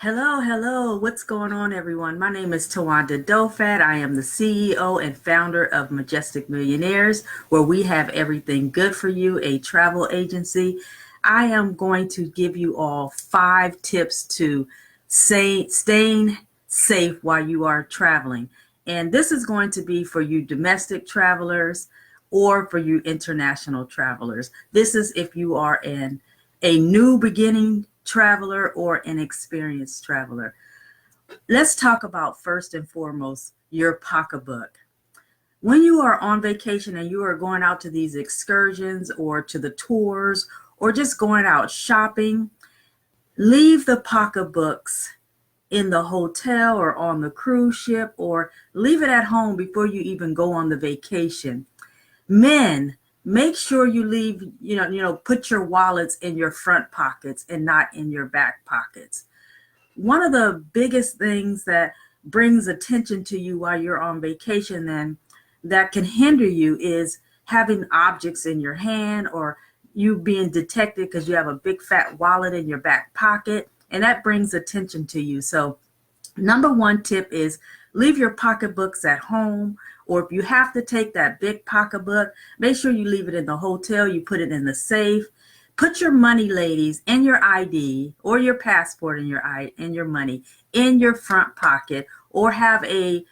Hello, hello. What's going on, everyone? My name is Tawanda Dofat. I am the CEO and founder of Majestic Millionaires, where we have everything good for you, a travel agency. I am going to give you all 5 tips to staying safe while you are traveling. And this is going to be for you domestic travelers or for you international travelers. This is if you are a new beginning traveler or an experienced traveler. Let's talk about first and foremost your pocketbook. When you are on vacation and you are going out to these excursions or to the tours or just going out shopping, leave the pocketbooks in the hotel or on the cruise ship or leave it at home before you even go on the vacation. Men, make sure you leave, put your wallets in your front pockets and not in your back pockets. One of the biggest things that brings attention to you while you're on vacation then that can hinder you is having objects in your hand or you being detected because you have a big fat wallet in your back pocket, and that brings attention to you. So number one tip is leave your pocketbooks at home, or if you have to take that big pocketbook, make sure you leave it in the hotel, you put it in the safe. Put your money, ladies, and your ID or your passport and your money in your front pocket, or have a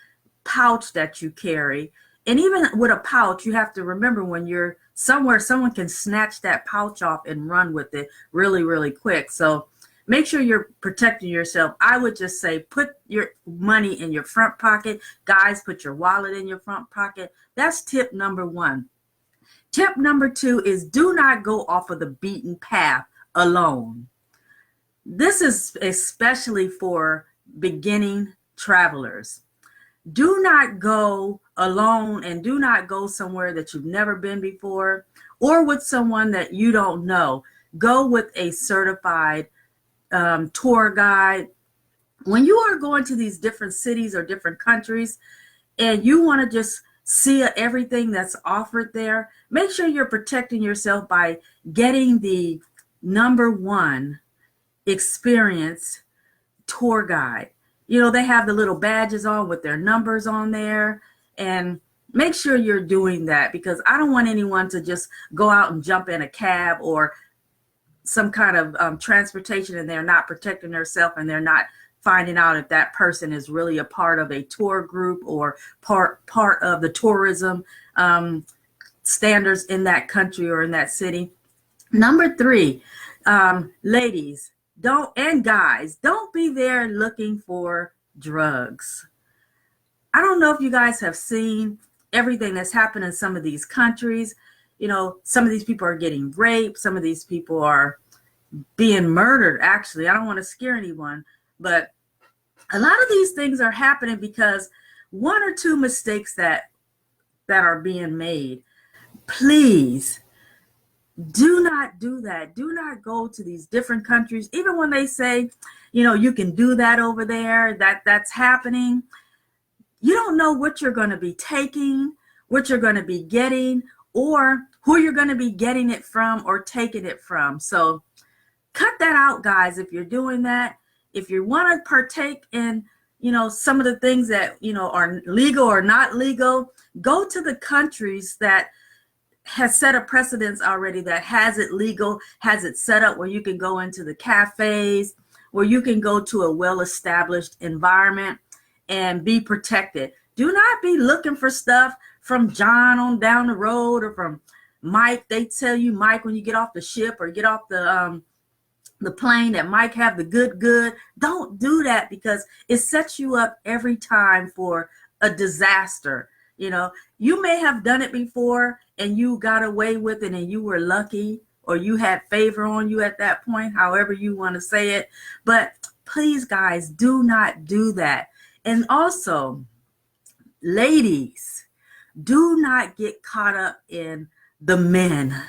pouch that you carry. And even with a pouch, you have to remember when you're somewhere, someone can snatch that pouch off and run with it really, really quick. So make sure you're protecting yourself. I would just say put your money in your front pocket. Guys, put your wallet in your front pocket. That's tip number one. Tip number two is do not go off of the beaten path alone. This is especially for beginning travelers. Do not go alone and do not go somewhere that you've never been before or with someone that you don't know. Go with a certified tour guide. When you are going to these different cities or different countries and you want to just see everything that's offered there, make sure you're protecting yourself by getting the number one experienced tour guide. They have the little badges on with their numbers on there, and make sure you're doing that because I don't want anyone to just go out and jump in a cab or some kind of transportation and they're not protecting themselves and they're not finding out if that person is really a part of a tour group or part of the tourism standards in that country or in that city. Number three, ladies, and guys, don't be there looking for drugs. I don't know if you guys have seen everything that's happened in some of these countries. Some of these people are getting raped. Some of these people are being murdered. Actually, I don't want to scare anyone, but a lot of these things are happening because one or two mistakes that are being made. Please do not do that. Do not go to these different countries, even when they say, you can do that over there, that's happening. You don't know what you're going to be taking, what you're going to be getting, or who you're going to be getting it from or taking it from. So cut that out, guys, if you're doing that. If you want to partake in, some of the things that, are legal or not legal, go to the countries that has set a precedence already, that has it legal, has it set up where you can go into the cafes, where you can go to a well-established environment and be protected. Do not be looking for stuff from John on down the road or from Mike. They tell you, Mike, when you get off the ship or get off the plane, that Mike have the good. Don't do that because it sets you up every time for a disaster. You may have done it before and you got away with it and you were lucky or you had favor on you at that point, however you want to say it. But please, guys, do not do that. And also, ladies, do not get caught up in the men.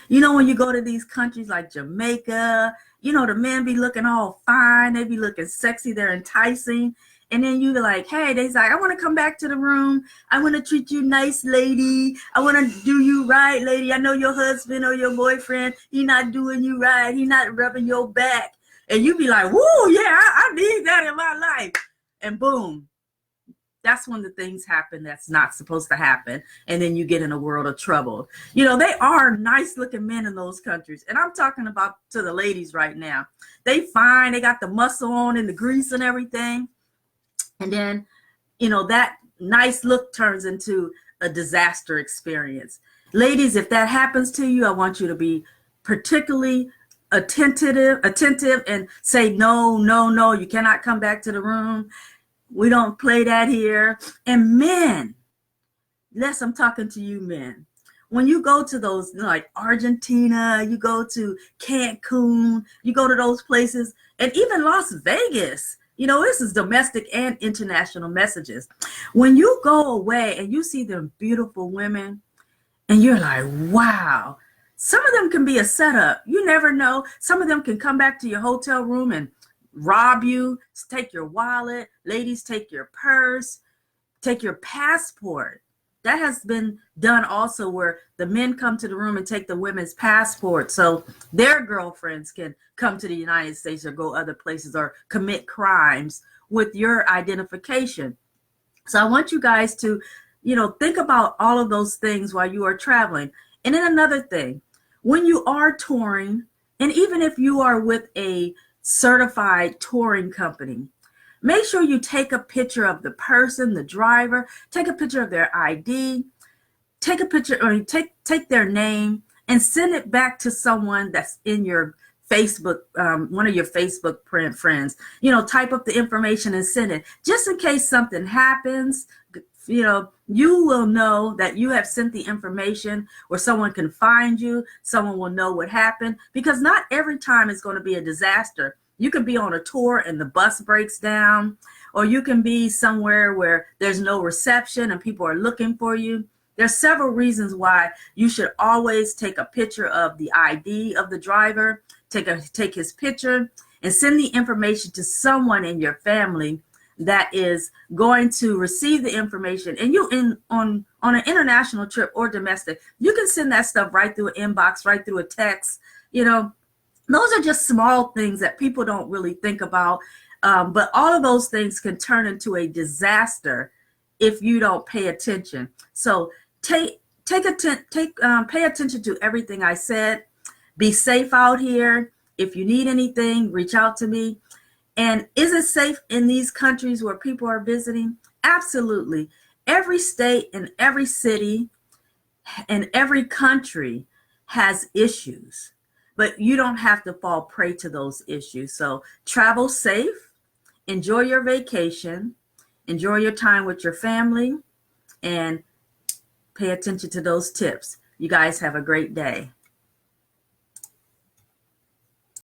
When you go to these countries like Jamaica, the men be looking all fine. They be looking sexy. They're enticing. And then you be like, hey, they's like, I want to come back to the room. I want to treat you nice, lady. I want to do you right, lady. I know your husband or your boyfriend, he not doing you right. He not rubbing your back. And you be like, woo, yeah, need that in my life. And boom, that's when the things happen that's not supposed to happen. And then you get in a world of trouble. You know, they are nice looking men in those countries. And I'm talking about to the ladies right now. They fine, they got the muscle on and the grease and everything. And then, you know, that nice look turns into a disaster experience. Ladies, if that happens to you, I want you to be particularly attentive and say, no, no, no, you cannot come back to the room. We don't play that here. And men, yes, I'm talking to you men. When you go to those, you know, like Argentina, you go to Cancun, you go to those places, and even Las Vegas, you know, this is domestic and international messages. When you go away and you see them beautiful women, and you're like, wow, some of them can be a setup. You never know. Some of them can come back to your hotel room and rob you, take your wallet. Ladies, take your purse, take your passport. That has been done also, where the men come to the room and take the women's passport so their girlfriends can come to the United States or go other places or commit crimes with your identification. So I want you guys to, you know, think about all of those things while you are traveling. And then another thing, when you are touring, and even if you are with a certified touring company, make sure you take a picture of the person, the driver, take a picture of their ID, take a picture or take their name and send it back to someone that's in your Facebook, one of your Facebook friends. You know, type up the information and send it. Just in case something happens, you know, you will know that you have sent the information where someone can find you, someone will know what happened, because not every time is going to be a disaster. You can be on a tour and the bus breaks down, or you can be somewhere where there's no reception and people are looking for you. There's several reasons why you should always take a picture of the ID of the driver, take his picture, and send the information to someone in your family that is going to receive the information. And you on an international trip or domestic, you can send that stuff right through an inbox, right through a text. You know, those are just small things that people don't really think about. But all of those things can turn into a disaster if you don't pay attention. So pay attention to everything I said. Be safe out here. If you need anything, reach out to me. And is it safe in these countries where people are visiting? Absolutely. Every state and every city and every country has issues, but you don't have to fall prey to those issues. So travel safe, enjoy your vacation, enjoy your time with your family, and pay attention to those tips. You guys have a great day.